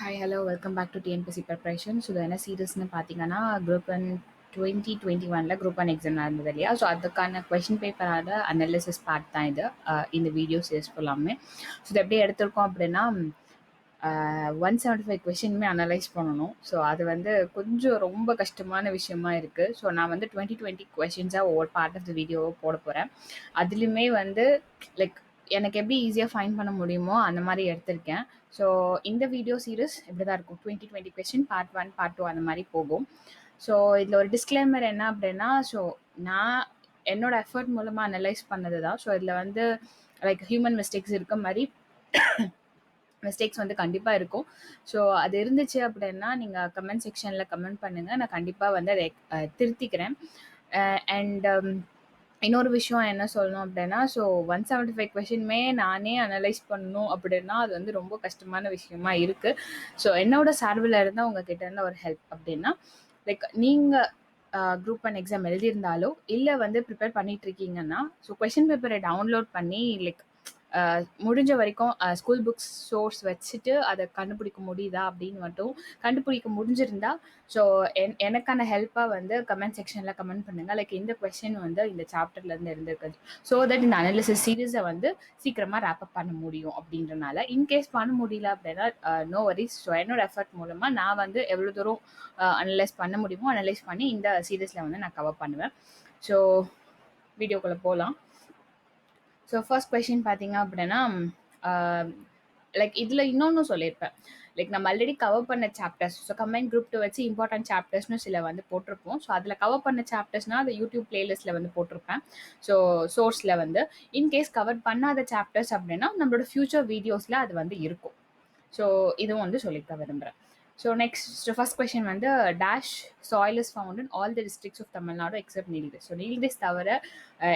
Hi hello welcome back to TNPSC preparation. So இது என்ன சீரியஸ்னு பார்த்தீங்கன்னா group one 2021 group one exam நடந்தது இல்லையா? ஸோ அதுக்கான கொஷின் பேப்பரோட அனாலிசிஸ் பார்ட் தான் இது. இந்த வீடியோ சீரிஸ் ஃபுல்லாமே. ஸோ இது எப்படி எடுத்திருக்கோம் அப்படின்னா 175 கொஷினுமே அனலைஸ் பண்ணணும். ஸோ அது வந்து கொஞ்சம் ரொம்ப கஷ்டமான விஷயமா இருக்குது. ஸோ நான் வந்து 2020 கொஷின்ஸாக ஒவ்வொரு பார்ட் ஆஃப் த வீடியோவை போட போகிறேன். அதுலேயுமே வந்து லைக் எனக்கு எப்படி ஈஸியாக ஃபைன் பண்ண முடியுமோ அந்த மாதிரி எடுத்திருக்கேன். ஸோ இந்த வீடியோ சீரிஸ் இப்படி தான் இருக்கும். 2020 கொஸ்டின் பார்ட் 1 பார்ட் 2 அந்த மாதிரி போகும். ஸோ இதில் ஒரு டிஸ்க்ளைமர் என்ன அப்படின்னா, ஸோ நான் என்னோட எஃபர்ட் மூலமாக அனலைஸ் பண்ணது தான். ஸோ இதில் வந்து லைக் ஹியூமன் மிஸ்டேக்ஸ் இருக்க மாதிரி மிஸ்டேக்ஸ் வந்து கண்டிப்பாக இருக்கும். ஸோ அது இருந்துச்சு அப்படின்னா நீங்கள் கமெண்ட் செக்ஷனில் கமெண்ட் பண்ணுங்கள். நான் கண்டிப்பாக வந்து அதை திருத்திக்கிறேன். அண்ட் இன்னொரு விஷயம் என்ன சொல்லணும் அப்படின்னா, ஸோ 175 கொஷினுமே நானே அனலைஸ் பண்ணணும் அப்படின்னா அது வந்து ரொம்ப கஷ்டமான விஷயமா இருக்குது. ஸோ என்னோட சார்பில் இருந்தால் உங்ககிட்ட இருந்த ஒரு ஹெல்ப் அப்படின்னா, லைக் நீங்கள் குரூப் ஒன் எக்ஸாம் எழுதியிருந்தாலோ இல்லை வந்து ப்ரிப்பேர் பண்ணிட்டு இருக்கீங்கன்னா, ஸோ கொஷின் பேப்பரை டவுன்லோட் பண்ணி லைக் முடிஞ்ச வரைக்கும் ஸ்கூல் புக்ஸ் சோர்ஸ் வச்சுட்டு அதை கண்டுபிடிக்க முடியுதா அப்படின்னு மட்டும் கண்டுபிடிக்க முடிஞ்சிருந்தா, ஸோ எனக்கான ஹெல்ப்பாக வந்து கமெண்ட் செக்ஷனில் கமெண்ட் பண்ணுங்கள். லைக் இந்த கொஸ்டின் வந்து இந்த சாப்டர்லேருந்து இருந்திருக்குது, ஸோ தட் இந்த அனாலிசிஸ் சீரீஸை வந்து சீக்கிரமாக ரேப்அப் பண்ண முடியும் அப்படின்றனால. இன்கேஸ் பண்ண முடியல அப்படின்னா நோ வரிஸ். ஸோ என்னோட எஃபர்ட் மூலமாக நான் வந்து எவ்வளோ தூரம் அனலைஸ் பண்ண முடியுமோ அனலைஸ் பண்ணி இந்த சீரீஸில் வந்து நான் கவர் பண்ணுவேன். ஸோ வீடியோக்குள்ளே போகலாம். ஸோ ஃபர்ஸ்ட் கொஷின் பார்த்தீங்க அப்படின்னா, லைக் இதில் இன்னொன்று சொல்லியிருப்பேன். லைக் நம்ம ஆல்ரெடி கவர் பண்ண சாப்டர்ஸ், ஸோ கம்பைன் குரூப் 2 வச்சு இம்பார்ட்டன்ட் சாப்டர்ஸ்னு சில வந்து போட்டிருப்போம். ஸோ அதில் கவர் பண்ண சாப்டர்ஸ்னால் அதை யூடியூப் பிளேலிஸ்ட்டில் வந்து போட்டிருப்பேன். ஸோ சோர்ஸில் வந்து இன்கேஸ் கவர் பண்ணாத சாப்டர்ஸ் அப்படின்னா நம்மளோட ஃபியூச்சர் வீடியோஸில் அது வந்து இருக்கும். ஸோ இதுவும் வந்து சொல்லிக்க விரும்புகிறேன். ஸோ நெக்ஸ்ட் ஃபர்ஸ்ட் கொஸ்டின் வந்து dash soil is found in all the districts of Tamil Nadu except Nilgiris. So Nilgiris தவிர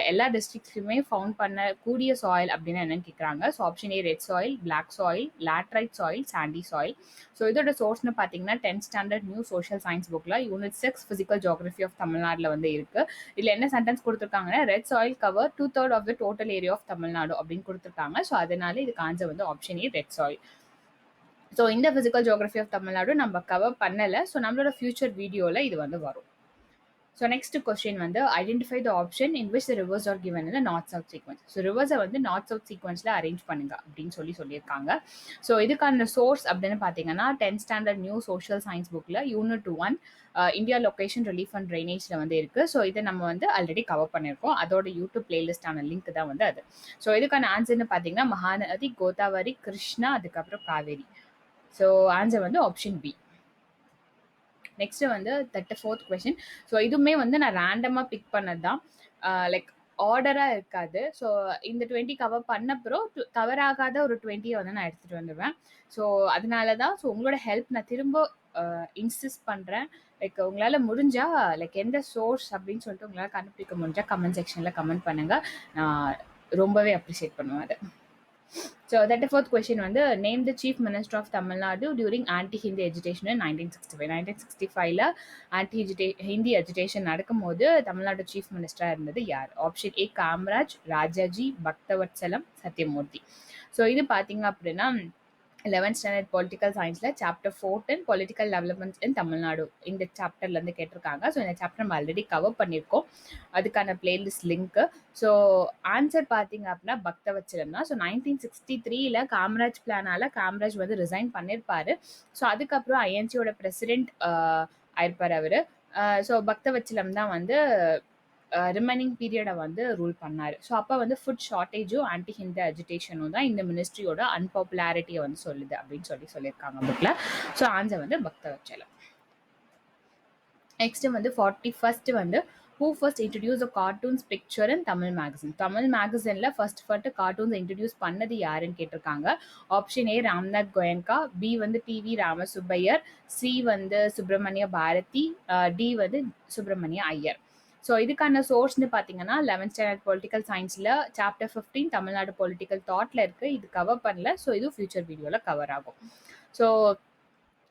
எல்லா டிஸ்ட்ரிக்ட்ஸுமே ஃபவுண்ட் பண்ணக்கூடிய சாயில் அப்படின்னு என்னன்னு கேட்குறாங்க. So option A red soil, black soil, laterite soil, sandy soil. So இதோட சோர்ஸ்னு பார்த்தீங்கன்னா 10th standard new social science புக்கில் யூனிட் 6 ஃபிசிக்கல் ஜியோகிராஃபி ஆஃப் தமிழ்நாட்டில் வந்து இருக்குது. இதில் என்ன சென்டென்ஸ் கொடுத்துருக்காங்கன்னா, red soil cover 2/3 of the total area of Tamil Nadu அப்படின்னு கொடுத்துருக்காங்க. ஸோ அதனால இதுக்கு ஆன்சர் வந்து option A red soil. So இந்த ஃபிசிக்கல் ஜியோகிராஃபி ஆஃப் தமிழ்நாடு நம்ம கவர் பண்ணலை. ஸோ நம்மளோட ஃபியூச்சர் வீடியோவில் இது வந்து வரும். ஸோ நெக்ஸ்ட் கொஸ்டின் வந்து identify the option in which the rivers are given in north south sequence. So ரிவர்ஸை வந்து நார்த் சவுத் சீக்வன்ஸில் அரேஞ்ச் பண்ணுங்க அப்படின்னு சொல்லியிருக்காங்க. ஸோ இதுக்கான சோர்ஸ் அப்படின்னு பார்த்தீங்கன்னா 10th standard new social science புக்கில் unit 1 India location relief and ட்ரைனேஜில் வந்து இருக்குது. ஸோ இதை நம்ம வந்து ஆல்ரெடி கவர் பண்ணியிருக்கோம். அதோட யூடியூப் பிளேலிஸ்டான லிங்க் தான் வந்து அது. ஸோ இதுக்கான ஆன்சர்னு பார்த்தீங்கன்னா மகாநதி, கோதாவரி, கிருஷ்ணா, அதுக்கப்புறம் காவேரி. ஸோ ஆன்சர் வந்து ஆப்ஷன் பி. நெக்ஸ்ட் வந்து 34th கொஸ்டின். ஸோ இதுவுமே வந்து நான் ரேண்டமாக பிக் பண்ணது தான். லைக் ஆர்டராக இருக்காது. ஸோ இந்த 20 கவர் பண்ணப்புறம் கவர் ஆகாத ஒரு 20 வந்து நான் எடுத்துகிட்டு வந்துடுவேன். ஸோ அதனால தான் ஸோ உங்களோட ஹெல்ப் நான் திரும்ப இன்சிஸ்ட் பண்ணுறேன். லைக் உங்களால் முடிஞ்சால் லைக் எந்த சோர்ஸ் அப்படின்னு சொல்லிட்டு உங்களால் கண்டுபிடிக்க முடிஞ்சால் கமெண்ட் செக்ஷனில் கமெண்ட் பண்ணுங்கள். நான் ரொம்பவே அப்ரிஷியேட் பண்ணுவேன் அதை. So 34th question வந்து name the chief minister of Tamil Nadu during anti-Hindi agitation in 1965. 1965ல anti-Hindi agitation நடக்கும்போது தமிழ்நாடு சீஃப் மினிஸ்டராக இருந்தது யார்? Option A Kamaraj, Rajaji, Bhaktavatsalam, Satyamurthy. So இது பார்த்தீங்க அப்படின்னா 11th ஸ்டாண்டர்ட் பொலிட்டிக்கல் சயின்ஸில் chapter 14 political developments in Tamil Nadu இந்த சாப்டர்லேருந்து கேட்டிருக்காங்க. ஸோ இந்த சாப்டர் நம்ம ஆல்ரெடி கவர் பண்ணியிருக்கோம். அதுக்கான பிளேலிஸ்ட் லிங்க்கு. ஸோ ஆன்சர் பார்த்தீங்க அப்படின்னா பக்தவத்சலம் தான். ஸோ 1963ல் காமராஜ் பிளானால் காமராஜ் வந்து ரிசைன் பண்ணியிருப்பார். ஸோ அதுக்கப்புறம் ஐஎன்சியோட பிரசிடென்ட் ஆயிருப்பார் அவர். ஸோ பக்தவத்சலம் தான் வந்து ரிமைனிங் பீரியடை வந்து ரூல் பண்ணார். ஸோ அப்போ வந்து ஃபுட் ஷார்ட்டேஜும் ஆன்டி ஹிந்தி அஜிடேஷனும் தான் இந்த மினிஸ்ட்ரியோட அன்பாப்புலாரிட்டியை வந்து சொல்லுது அப்படின்னு சொல்லியிருக்காங்க புக்கில். ஸோ ஆன்சர் வந்து பக்தவத்சலம். நெக்ஸ்ட் வந்து 41st வந்து who first introduced a cartoons picture in Tamil magazine. தமிழ் மேகசினில் ஃபர்ஸ்ட் கார்ட்டூன்ஸ் இன்ட்ரடியூஸ் பண்ணது யாருன்னு கேட்டிருக்காங்க. Option A Ramnath Goenka, B வந்து டிவி ராமசுப்பையர், சி வந்து சுப்பிரமணிய பாரதி, டி வந்து சுப்பிரமணிய ஐயர். ஸோ இதுக்கான சோர்ஸ்னு பார்த்தீங்கன்னா 11th ஸ்டாண்டர்ட் பொலிட்டிக்கல் சயின்ஸில் சாப்டர் 15 தமிழ்நாடு பொலிட்டிக்கல் தாட்டில் இருக்குது. இது கவர் பண்ணல. ஸோ இது ஃபியூச்சர் வீடியோவில் கவர் ஆகும். ஸோ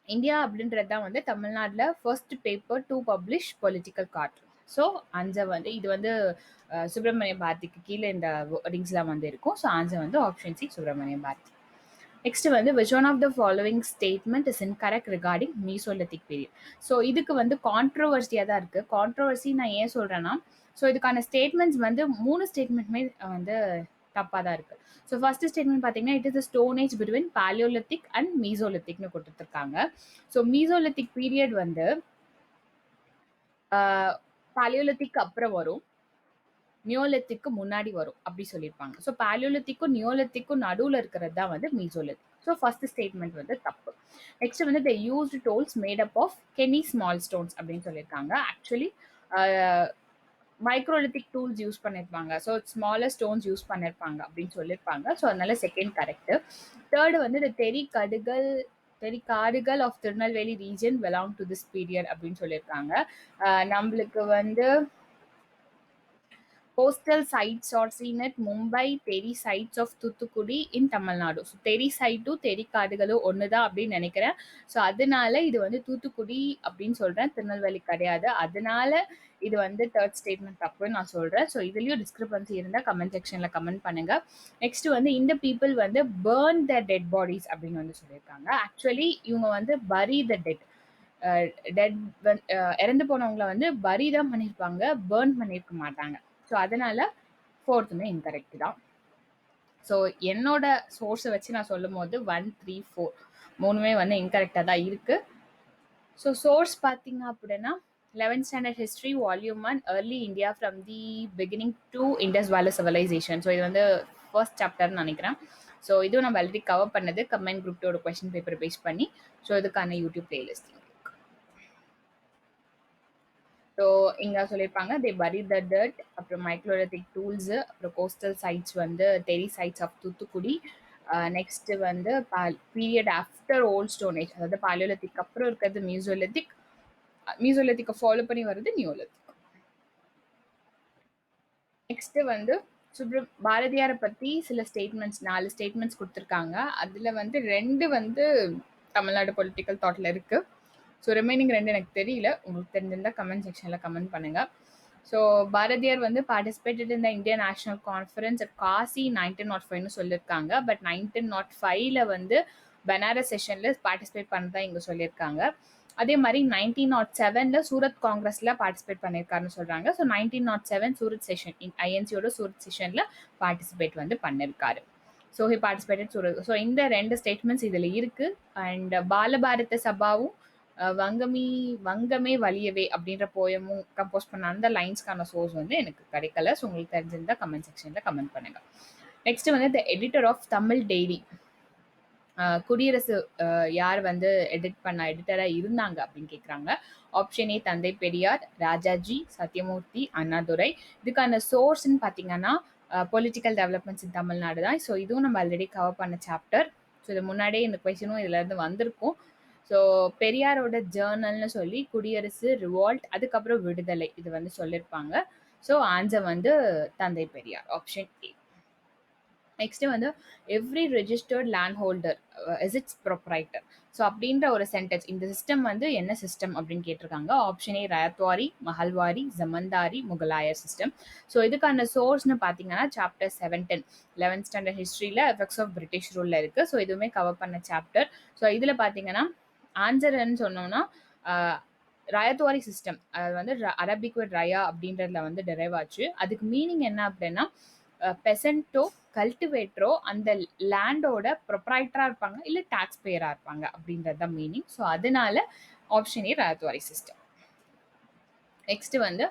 இந்தியா அப்படின்றது தான் வந்து தமிழ்நாட்டில் first paper to publish political cartoon. So answer வந்து இது வந்து சுப்பிரமணிய பாரதிக்கு கீழே இந்த வேர்டிங்ஸ்லாம் வந்து இருக்கும். ஸோ ஆன்சர் வந்து option C Subramania Bharati. Next வந்து which one of the following statement is incorrect regarding Mesolithic period. So இதுக்கு வந்து கான்ட்ரவர்சியாக தான் இருக்குது. கான்ட்ரவர்சி நான் ஏன் சொல்கிறேன்னா, ஸோ இதுக்கான ஸ்டேட்மெண்ட்ஸ் வந்து 3 ஸ்டேட்மெண்ட்டுமே வந்து தப்பாக தான் இருக்குது. ஸோ ஃபர்ஸ்ட் ஸ்டேட்மெண்ட் பார்த்தீங்கன்னா, it is the stone age between palaeolithic and மீசோலித்திக்னு கொடுத்துருக்காங்க. ஸோ மீசோலித்திக் பீரியட் வந்து பாலியோலித்திக் அப்புறம் வரும், நியோலித்திக்கு முன்னாடி வரும் அப்படி சொல்லியிருப்பாங்க. ஸோ பாலியோலித்திக்கும் நியோலித்திக்கும் நடுவில் இருக்கிறது தான் வந்து மீசோலித்திக். ஸோ ஃபர்ஸ்ட் ஸ்டேட்மெண்ட் வந்து தப்பு. நெக்ஸ்ட் வந்து the used tools made up of கெனி ஸ்மால் ஸ்டோன்ஸ் அப்படின்னு சொல்லியிருக்காங்க. ஆக்சுவலி மைக்ரோலித்திக் டூல்ஸ் யூஸ் பண்ணியிருப்பாங்க. ஸோ ஸ்மாலர் ஸ்டோன்ஸ் யூஸ் பண்ணியிருப்பாங்க அப்படின்னு சொல்லியிருப்பாங்க. ஸோ அதனால செகண்ட் கரெக்டு. தேர்டு வந்து த தெரிக்காடுகள் of Tirunelveli region belong to this period அப்படின்னு சொல்லியிருக்காங்க. நம்மளுக்கு வந்து coastal sites are seen at Mumbai, Teri sites of Thuthukudi in Tamil Nadu. So தெரி சைட்டும் தெரிக்காடுகளும் ஒன்று தான் அப்படின்னு நினைக்கிறேன். ஸோ அதனால இது வந்து தூத்துக்குடி அப்படின்னு சொல்கிறேன், திருநெல்வேலி கிடையாது. அதனால இது வந்து தேர்ட் ஸ்டேட்மெண்ட் தப்புன்னு நான் சொல்கிறேன். ஸோ இதுலேயும் டிஸ்கிரிபன்சி இருந்தால் கமெண்ட் செக்ஷனில் கமெண்ட் பண்ணுங்கள். நெக்ஸ்ட் வந்து இந்த பீப்புள் வந்து பேர்ன் த டெட் பாடிஸ் அப்படின்னு வந்து சொல்லியிருக்காங்க. ஆக்சுவலி இவங்க வந்து பரி த டெட் இறந்து போனவங்களை வந்து பரி தான் பண்ணியிருப்பாங்க, பேர்ன் பண்ணியிருக்க மாட்டாங்க. ஸோ அதனால ஃபோர்த்துமே இன்கரெக்ட் தான். ஸோ என்னோட சோர்ஸை வச்சு நான் சொல்லும் போது 1, 3, 4 மூணுமே வந்து இன்கரெக்டாக தான் இருக்கு. ஸோ சோர்ஸ் பார்த்தீங்க அப்படின்னா 11th standard history volume 1 early India from the beginning to Indus valley civilisation. So இது வந்து ஃபர்ஸ்ட் சாப்டர்னு நினைக்கிறேன். ஸோ இதுவும் நம்ம ஆல்ரெடி கவர் பண்ணது combine group 2 question paper base பண்ணி. ஸோ இதுக்கான யூடியூப் பிளேலிஸ்ட். ஸோ இங்கே சொல்லியிருப்பாங்க தே பரி த டர்ட், அப்புறம் மைக்ரோலித்திக் டூல்ஸு, அப்புறம் கோஸ்டல் சைட்ஸ் வந்து teri sites of Thoothukudi. Next வந்து period after old stone age, அதாவது பாலியோலித்திக் அப்புறம் இருக்கிறது மியூசோலித்திக், மியூசோலித்திக்கை ஃபாலோ பண்ணி வர்றது நியோலித்திக். நெக்ஸ்ட்டு வந்து பாரதியாரை பற்றி சில ஸ்டேட்மெண்ட்ஸ் 4 ஸ்டேட்மெண்ட்ஸ் கொடுத்துருக்காங்க. அதில் வந்து 2 வந்து தமிழ்நாடு பொலிட்டிக்கல் தாட்டில் இருக்குது. ஸோ ரிமைனிங் 2 எனக்கு தெரியல, உங்களுக்கு தெரிஞ்சிருந்தால் கமெண்ட் செக்ஷனில் கமெண்ட் பண்ணுங்கள். ஸோ பாரதியார் வந்து participated in the Indian national conference at Kashi 1905ன்னு சொல்லியிருக்காங்க. பட் 1905ல் வந்து பனாரஸ் செஷனில் பார்ட்டிசிபேட் பண்ணதான் இங்கே சொல்லியிருக்காங்க. அதே மாதிரி 1907ல் சூரத் காங்கிரஸில் பார்ட்டிசிபேட் பண்ணியிருக்காருன்னு சொல்கிறாங்க. ஸோ 1907 சூரத் செஷன், ஐஎன்சியோட சூரத் செஷனில் பார்ட்டிசிபேட் வந்து பண்ணியிருக்காரு. So he participated Surat. So இந்த 2 ஸ்டேட்மெண்ட்ஸ் இதில் இருக்குது. அண்ட் பாலபாரத சபாவும் வங்கமே வலியவே அப்படின்ற போயமும் கம்போஸ் பண்ண அந்த லைன்ஸ்க்கான சோர்ஸ் வந்து எனக்கு கிடைக்கல. ஸோ உங்களுக்கு தெரிஞ்சிருந்தா கமெண்ட் செக்ஷனில் கமெண்ட் பண்ணுங்க. நெக்ஸ்ட் வந்து the editor of Tamil daily, Kudi Arasu யார் வந்து எடிட்டராக இருந்தாங்க அப்படின்னு கேட்குறாங்க. ஆப்ஷன் ஏ தந்தை பெரியார், ராஜாஜி, சத்யமூர்த்தி, அண்ணாதுரை. இதுக்கான சோர்ஸ்ன்னு பார்த்தீங்கன்னா பொலிட்டிக்கல் டெவலப்மெண்ட்ஸ் இன் தமிழ்நாடு தான். ஸோ இதுவும் நம்ம ஆல்ரெடி கவர் பண்ண சாப்டர். ஸோ இது முன்னாடியே இந்த கொஸ்டினும் இதுலேருந்து வந்திருக்கும். ஸோ பெரியாரோட ஜேர்னல்னு சொல்லி குடியரசு, ரிவால்ட், அதுக்கப்புறம் விடுதலை இது வந்து சொல்லியிருப்பாங்க. ஸோ ஆன்சர் வந்து தந்தை பெரியார், ஆப்ஷன் ஏ. நெக்ஸ்ட் வந்து every registered land holder is it's proprietor. So அப்படின்ற ஒரு சென்டென்ஸ், இந்த சிஸ்டம் வந்து என்ன சிஸ்டம் அப்படின்னு கேட்டிருக்காங்க. ஆப்ஷன் ஏ ரயத்வாரி, மஹல்வாரி, ஜமந்தாரி, முகலாயர் சிஸ்டம். ஸோ இதுக்கான சோர்ஸ்னு பார்த்தீங்கன்னா சாப்டர் 710 11th ஸ்டாண்டர்ட் ஹிஸ்ட்ரியில் எஃபெக்ட்ஸ் ஆஃப் பிரிட்டிஷ் ரூலில் இருக்குது. ஸோ இதுவுமே கவர் பண்ண சாப்டர். ஸோ இதில் பார்த்தீங்கன்னா ஆன்சர்ன்னு சொன்னோம்னா ரயத்வாரி சிஸ்டம், அது வந்து அரபிக் வித் ரயா அப்படின்றதுல வந்து டெரைவ் ஆச்சு. அதுக்கு மீனிங் என்ன அப்படின்னா பெசன்ட்டோ கல்டிவேட்டரோ அந்த லேண்டோட ப்ரொப்ரைட்டராக இருப்பாங்க, இல்லை டாக்ஸ் பேயராக இருப்பாங்க அப்படின்றது தான் மீனிங். ஸோ அதனால option A ryotwari system. Next வந்து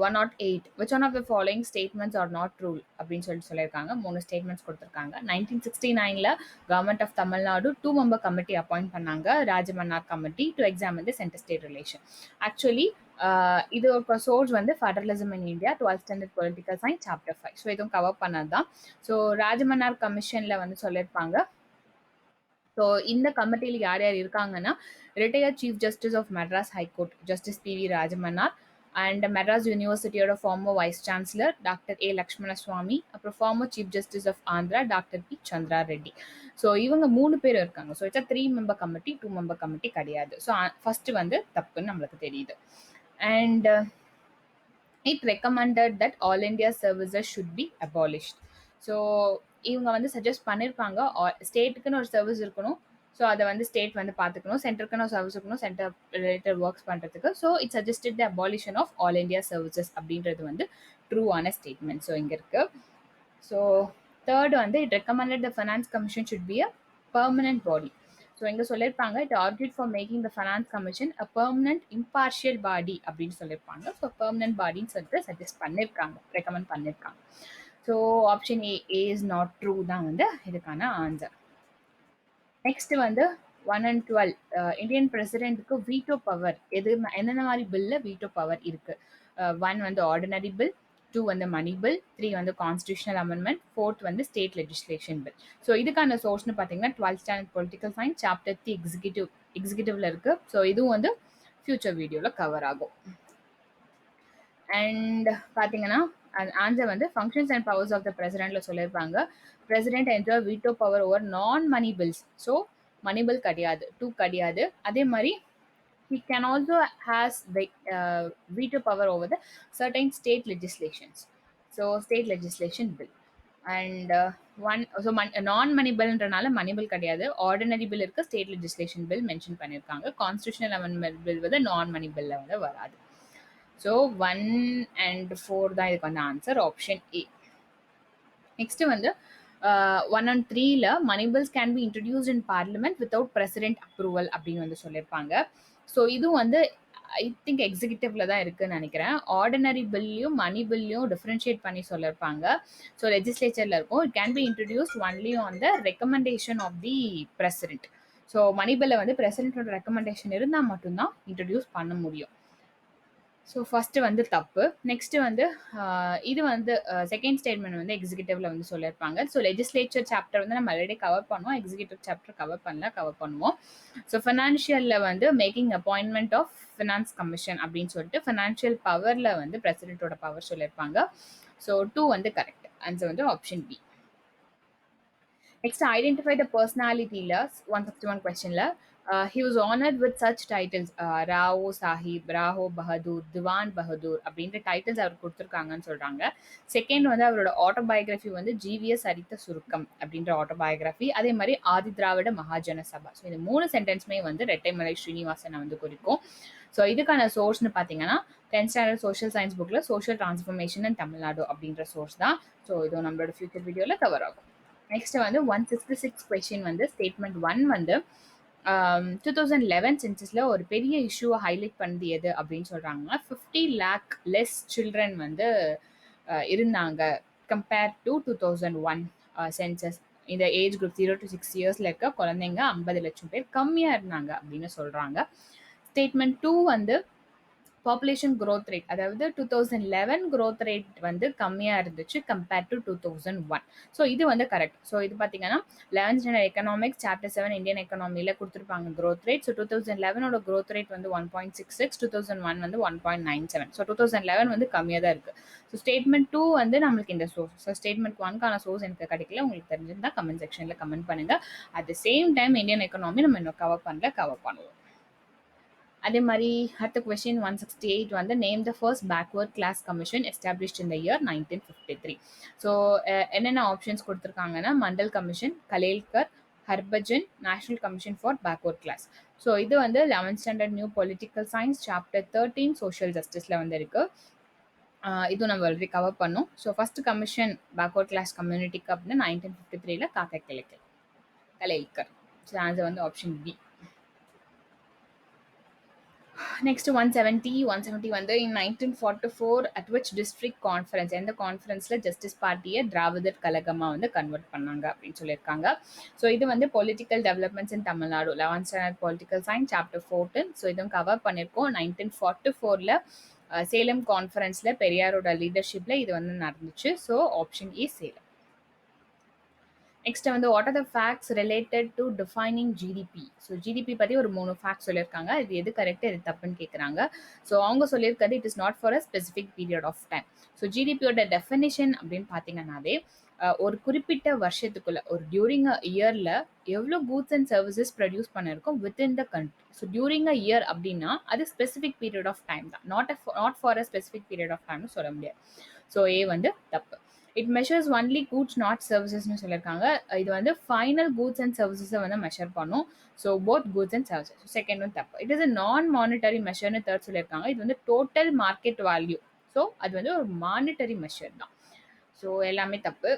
108 which one of the following statements are not true அப்படின்னு சொல்லியிருக்காங்க. 3 ஸ்டேட்மெண்ட்ஸ் கொடுத்துருக்காங்க. 1969ல் government of Tamil Nadu 2 member committee appoint பண்ணாங்க, Rajamannar committee, to examine the centre state relation. Actually இது ஒரு சோர்ஸ் வந்து federalism in India 12th standard political science chapter 5. So இதுவும் cover பண்ணது தான். ஸோ ராஜமன்னார் கமிஷனில் வந்து சொல்லியிருப்பாங்க. ஸோ இந்த கமிட்டியில் யார் யார் இருக்காங்கன்னா retired chief justice of Madras high court justice PV Rajamannar, and Madras யூனிவர்சிட்டியோட former vice chancellor doctor A Lakshmanaswami, அப்புறம் former chief justice of Andhra doctor P Chandra Reddy. So இவங்க 3 பேர் இருக்காங்க. So it's 3 member committee, 2 member committee கிடையாது. ஸோ ஃபர்ஸ்ட் வந்து தப்புன்னு நம்மளுக்கு தெரியுது. And it recommended that all India services should be abolished. So இவங்க வந்து சஜஸ்ட் பண்ணியிருப்பாங்க ஸ்டேட்டுக்குன்னு ஒரு சர்வீஸ் இருக்கணும். ஸோ அதை வந்து ஸ்டேட் வந்து பார்த்துக்கணும், சென்டருக்குன்னு ஒரு சர்வீஸ் இருக்கணும் சென்டர் ரிலேட்டட் ஒர்க்ஸ் பண்ணுறதுக்கு. So it suggested the abolition of all India services அப்படின்றது வந்து ட்ரூவான ஸ்டேட்மெண்ட். ஸோ இங்கே இருக்கு. ஸோ தேர்ட் வந்து it recommended the finance commission should be a permanent body. So இங்கே சொல்லியிருப்பாங்க it argued for making the finance commission a permanent impartial body அப்படின்னு சொல்லியிருப்பாங்க. ஸோ பெர்மனன்ட் பாடின்னு சொல்லிட்டு சஜஸ்ட் பண்ணியிருக்காங்க, ரெக்கமெண்ட் பண்ணியிருக்காங்க. So option A is not true தான் வந்து இதுக்கான ஆன்சர். நெக்ஸ்ட் வந்து 1 and 12 இந்தியன் பிரசிடென்ட்க்கு வீட்டோ பவர் என்னென்ன மாதிரி பில்ல வீட்டோ பவர் இருக்கு? 1 வந்து ஆர்டினரி பில், 2 வந்து மணி பில், 3 வந்து கான்ஸ்டியூஷனல் அமெண்ட்மெண்ட், 4th வந்து ஸ்டேட் லெஜிஸ்லேஷன் பில். ஸோ இதுக்கான சோர்ஸ்னு பார்த்தீங்கன்னா 12th standard political science chapter 3 எக்ஸிகியூட்டிவ்ல இருக்கு. ஸோ இதுவும் வந்து ஃபியூச்சர் வீடியோவில் கவர் ஆகும். அண்ட் பார்த்தீங்கன்னா ஆன்சர் வந்து functions and powers of the பிரசிடென்ட்ல சொல்லியிருப்பாங்க. President enjoy veto power over non money bills. So money bill கிடையாது, 2 கிடையாது. அதே மாதிரி he can also has the veto power over the certain state legislations. So state legislation bill. And one so நான் மணி பில்ன்றனால மணி bill கிடையாது, ordinary bill இருக்கு, state legislation bill mention பண்ணியிருக்காங்க. Constitutional amendment bill வந்து நான் மணி பில்ல வந்து வராது. ஸோ 1 and 4 தான் இதுக்கு வந்து ஆன்சர், ஆப்ஷன் ஏ. நெக்ஸ்ட் வந்து 1 and 3ல money bills can be introduced in parliament without president approval அப்படின்னு வந்து சொல்லியிருப்பாங்க. ஸோ இதுவும் வந்து ஐ திங்க் எக்ஸிகியூட்டிவ்ல தான் இருக்குன்னு நினைக்கிறேன். ஆர்டினரி பில்லையும் மணி பில்லையும் டிஃப்ரென்ஷியேட் பண்ணி சொல்லியிருப்பாங்க. ஸோ லெஜிஸ்லேச்சர்ல இருக்கும். It can be introduced only on the recommendation of the president. So money பில்லை வந்து பிரசிடென்ட்டோட ரெக்கமெண்டேஷன் இருந்தால் மட்டும்தான் இன்ட்ரடியூஸ் பண்ண முடியும். ஸோ ஃபஸ்ட்டு வந்து தப்பு. நெக்ஸ்ட்டு வந்து இது வந்து செகண்ட் ஸ்டேட்மெண்ட் வந்து எக்ஸிக்யூட்டிவ்ல வந்து சொல்லியிருப்பாங்க. ஸோ லெஜிஸ்லேச்சர் சாப்டர் வந்து நம்ம ஆல்ரெடி கவர் பண்ணுவோம், எக்ஸிக்யூட்டிவ் சாப்டர் கவர் பண்ணுவோம். ஸோ ஃபினான்ஷியலில் வந்து making appointment of finance commission அப்படின்னு சொல்லிட்டு ஃபினான்ஷியல் பவரில் வந்து பிரசிடென்ட்டோட பவர் சொல்லியிருப்பாங்க. ஸோ 2 வந்து கரெக்ட் ஆன்சர் வந்து option B. Next identify the பர்சனாலிட்டியில் 161 கொஸ்டினில் he was honored with such titles ராவோ Sahib, ராவோ Bahadur, திவான் பகதூர் அப்படின்ற டைட்டில்ஸ் அவர் கொடுத்துருக்காங்கன்னு சொல்கிறாங்க. செகண்ட் வந்து அவரோட ஆட்டோபயோகிராஃபி வந்து ஜிவிஎஸ் சரித்த சுருக்கம் அப்படின்ற ஆட்டோபயோகிராஃபி. அதே மாதிரி ஆதி திராவிட மகாஜன சபா. ஸோ இந்த 3 சென்டென்ஸுமே வந்து ரெட்டைமலை ஸ்ரீனிவாசனை வந்து குறிக்கும். ஸோ இதுக்கான சோர்ஸ்னு பார்த்தீங்கன்னா 10th ஸ்டாண்டர்ட் சோஷியல் சயின்ஸ் புக்கில் சோஷியல் டிரான்ஸ்ஃபர்மேஷன் இன் தமிழ்நாடு அப்படின்ற சோர்ஸ் தான். ஸோ இதுவும் நம்மளோட ஃபியூச்சர் வீடியோவில் கவர் ஆகும். நெக்ஸ்ட் வந்து 166 கொஸ்டின் வந்து ஸ்டேட்மெண்ட் 1 வந்து 2011 சென்சஸ்ல ஒரு பெரிய இஷ்யூவை ஹைலைட் பண்ணது எது அப்படின்னு சொல்றாங்க. 50 lakh லெஸ் சில்ட்ரன் வந்து இருந்தாங்க கம்பேர் டு 2001 சென்சஸ். இந்த ஏஜ் குரூப் 0 to 6 இயர்ஸ்ல இருக்க குழந்தைங்க 50 லட்சம் பேர் கம்மியா இருந்தாங்க அப்படின்னு சொல்றாங்க. ஸ்டேட்மெண்ட் 2 வந்து பாப்புலேஷன் க்ரோத் ரேட், அதாவது 2011 க்ரோத் ரேட் வந்து கம்மியாக இருந்துச்சு கம்பேர் டு 2001. ஸோ இது வந்து கரெக்ட். ஸோ இது பார்த்தீங்கன்னா 11th standard economics chapter 7 Indian எக்கனாமியில் கொடுத்துருப்பாங்க க்ரோத் ரேட். ஸோ 2011ஓட க்ரோத் ரேட் வந்து 1.66, 2001 வந்து 1.97. ஸோ 2011 வந்து கம்மியாக தான் இருக்குது. ஸோ ஸ்டேட்மெண்ட் 2 வந்து நம்மளுக்கு இந்த சோர்ஸ். ஸோ ஸ்டேட்மெண்ட் 1க்கான சோர்ஸ் எனக்கு கிடைக்கல, உங்களுக்கு தெரிஞ்சிருந்தா கமெண்ட் செக்ஷனில் கமெண்ட் பண்ணுங்கள். At the same time Indian economy நம்ம இன்னும் கவர் பண்ணுவோம். அதே மாதிரி அடுத்த கொஸ்டின் 168 வந்து name the first backward class commission established in the year 1953. So என்னென்ன ஆப்ஷன்ஸ் கொடுத்துருக்காங்கன்னா Mandal commission, Kalelkar, Harbhajan, national commission for backward class. So இது வந்து 11th standard new political science chapter 13 social ஜஸ்டிஸில் வந்து இருக்கு. இதுவும் நம்ம ஆல்ரெடி கவர் பண்ணோம். So first commission backward class கம்யூனிட்டிக்கு அப்படின்னா 1953 காக்கா கலேல்கர். ஸோ ஆன்சர் வந்து ஆப்ஷன் பி. நெக்ஸ்ட் 170 வந்து in 1944 at which district conference, எந்த கான்ஃபரன்ஸில் ஜஸ்டிஸ் பார்ட்டியை திராவிடர் கழகமாக வந்து கன்வெர்ட் பண்ணாங்க அப்படின்னு சொல்லியிருக்காங்க. ஸோ இது வந்து political developments in Tamil Nadu 11th standard political science chapter 14. So இதுவும் கவர் பண்ணியிருக்கோம். 1944 சேலம் கான்ஃபரன்ஸில் பெரியாரோட லீடர்ஷிப்பில் இது வந்து நடந்துச்சு. So option A Salem. Next வந்து what are the facts related to defining GDP. So GDP பற்றி ஒரு 3 ஃபேக்ட்ஸ் சொல்லியிருக்காங்க. இது எது கரெக்ட் எது தப்புன்னு கேட்குறாங்க. ஸோ அவங்க சொல்லியிருக்கிறது it is not for a specific period of time. So ஜிடிபியோட டெஃபினிஷன் அப்படின்னு பார்த்தீங்கன்னாவே ஒரு குறிப்பிட்ட வருஷத்துக்குள்ள ஒரு டியூரிங் அ இயரில் எவ்வளோ கூட்ஸ் அண்ட் சர்வீசஸ் ப்ரொடியூஸ் பண்ணியிருக்கோம் within the country. So during a year அப்படின்னா அது ஸ்பெசிஃபிக் பீரியட் ஆஃப் டைம் தான், not for a specific period of டைம்னு சொல்ல முடியாது. ஸோ ஏ வந்து தப்பு. It measures only goods not சர்வீசஸ்னு சொல்லியிருக்காங்க. இது வந்து ஃபைனல் கூட்ஸ் அண்ட் சர்வீசஸை வந்து மெஷர் பண்ணும். So both goods and services. Second வந்து தப்பு. இட் இஸ் அ நான் மானிட்டரி மெஷர்னு தேர்ட் சொல்லியிருக்காங்க. இது வந்து டோட்டல் மார்க்கெட் வேல்யூ. ஸோ அது வந்து ஒரு மானிட்டரி மெஷர் தான். ஸோ எல்லாமே தப்பு.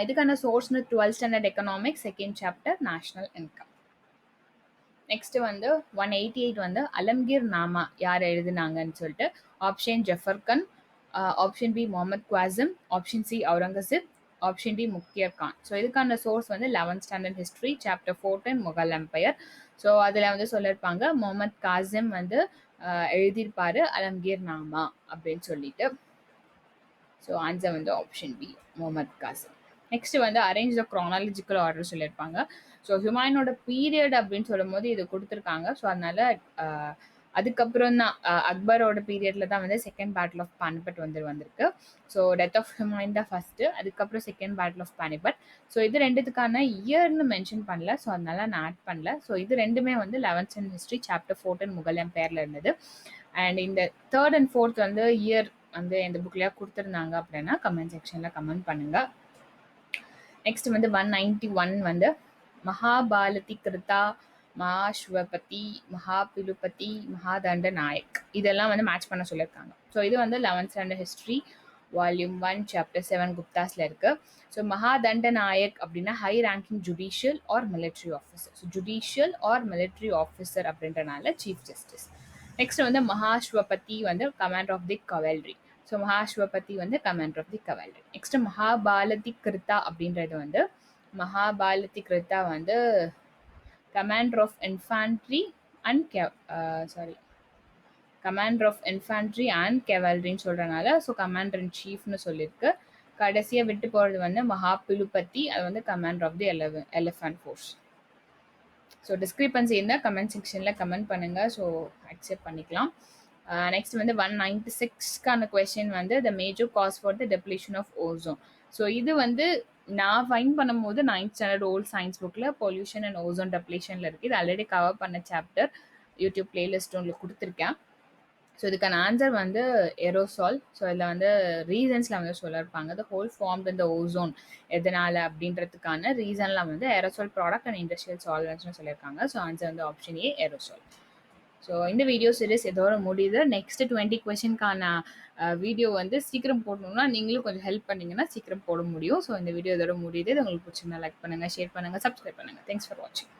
இதுக்கான சோர்ஸ்னு 12th standard economics second chapter national income. Next வந்து 188 வந்து அலம்கீர் நாமா யார் எழுதுனாங்கன்னு சொல்லிட்டு option Jafar Khan, option B Muhammad Qasim, option C Aurangzeb, option D Mukhtiyar Khan. So இதுக்கான சோர்ஸ் வந்து 11th standard history chapter 14 Mughal empire. So அதில் வந்து சொல்லியிருப்பாங்க முகமது காசிம் வந்து எழுதியிருப்பாரு அலம்கீர் நாமா அப்படின்னு சொல்லிட்டு. ஸோ ஆன்சர் வந்து option B Muhammad Qasim. Next வந்து அரேஞ்ச் த க்ரானாலஜிக்கல் ஆர்டர் சொல்லியிருப்பாங்க. ஸோ ஹுமாயூனோட பீரியட் அப்படின்னு சொல்லும் போது இது கொடுத்துருக்காங்க. ஸோ அதனால அதுக்கப்புறம் தான் அக்பரோட பீரியட்ல தான் வந்து செகண்ட் பேட்டில் ஆஃப் பானிபட் வந்திருக்கு. ஸோ டெத் ஆஃப் ஹுமாயூன் தான் ஃபர்ஸ்ட், அதுக்கப்புறம் second battle of Panipat. So இது ரெண்டுத்துக்கான இயர்னு மென்ஷன் பண்ணல, ஸோ அதனால நான் ஆட் பண்ணல. ஸோ இது ரெண்டுமே வந்து 11th standard history chapter 14 Mughal எம்பையர்ல இருந்தது. அண்ட் இந்த தேர்ட் அண்ட் ஃபோர்த் வந்து இயர் வந்து எந்த புக்லயா கொடுத்துருந்தாங்க அப்படின்னா கமெண்ட் செக்ஷன்ல கமெண்ட் பண்ணுங்க. நெக்ஸ்ட் வந்து 191 வந்து மகாபாலதி கிருதா, மகாஸ்வபதி, மகாபிலுபதி, மகாதண்ட நாயக் இதெல்லாம் வந்து மேட்ச் பண்ண சொல்லியிருக்காங்க. ஸோ இது வந்து 11th standard history volume 1 chapter 7 குப்தாஸ்ல இருக்கு. ஸோ மகாதண்ட நாயக் அப்படின்னா high ranking judicial or military officer. So judicial or military officer அப்படின்றனால சீஃப் ஜஸ்டிஸ். நெக்ஸ்ட் வந்து மகாஸ்வபதி வந்து commander of the cavalry. So Mahashvapati வந்து commander of the cavalry. Next Mahabaladhikrita அப்படின்றது வந்து Mahabaladhikrita வந்து commander of infantry and commander of infantry and கெவல்ரின்னு சொல்கிறனால so commander in சீஃப்னு சொல்லியிருக்கு. கடைசியாக விட்டு போகிறது வந்து மகாபிலுபதி, அது வந்து commander of the elephant force. So discrepancy இருந்தால் கமெண்ட் செக்ஷனில் கமெண்ட் பண்ணுங்கள். ஸோ அக்செப்ட் பண்ணிக்கலாம். நெக்ஸ்ட் வந்து 196க்கான கொஸ்டின் வந்து the major gas for the depletion of ozone. So இது வந்து நான் ஃபைன் பண்ணும்போது 9th ஸ்டாண்டர்ட் ஓல்ட் சயின்ஸ் புக்கில் பொல்யூஷன் அண்ட் ஓசோன் டெப்ளீஷனில் இருக்குது. இது ஆல்ரெடி கவர் பண்ண சாப்டர் யூடியூப் பிளேலிஸ்ட் உங்களுக்கு கொடுத்துருக்கேன். ஸோ இதுக்கான ஆன்சர் வந்து ஏரோசால். ஸோ இதில் வந்து ரீசன்ஸில் வந்து சொல்லியிருப்பாங்க த ஹோல் ஃபார்ம்ட் இந்த ஓசோன் எதனால் அப்படின்றதுக்கான ரீசன்லாம் வந்து ஏரோசால் ப்ராடக்ட் அண்ட் இண்டஸ்ட்ரியல் சால்வன்ட்ஸ்னு சொல்லியிருக்காங்க. ஸோ ஆன்சர் வந்து ஆப்ஷன் ஏ ஏரோசால். ஸோ இந்த வீடியோ சீரிஸ் இதோட முடியுது. நெக்ஸ்ட் 20 கொஸ்டின்கான வீடியோ வந்து சீக்கிரம் போடணும்னா நீங்களும் கொஞ்சம் ஹெல்ப் பண்ணிங்கன்னா சீக்கிரம் போட முடியும். ஸோ இந்த வீடியோ இதோட முடியுது. இது உங்களுக்கு பிடிச்சிருந்தா லைக் பண்ணுங்கள், ஷேர் பண்ணுங்கள், சப்ஸ்கிரைப் பண்ணுங்கள். தேங்க்ஸ் ஃபார் வாட்சிங்.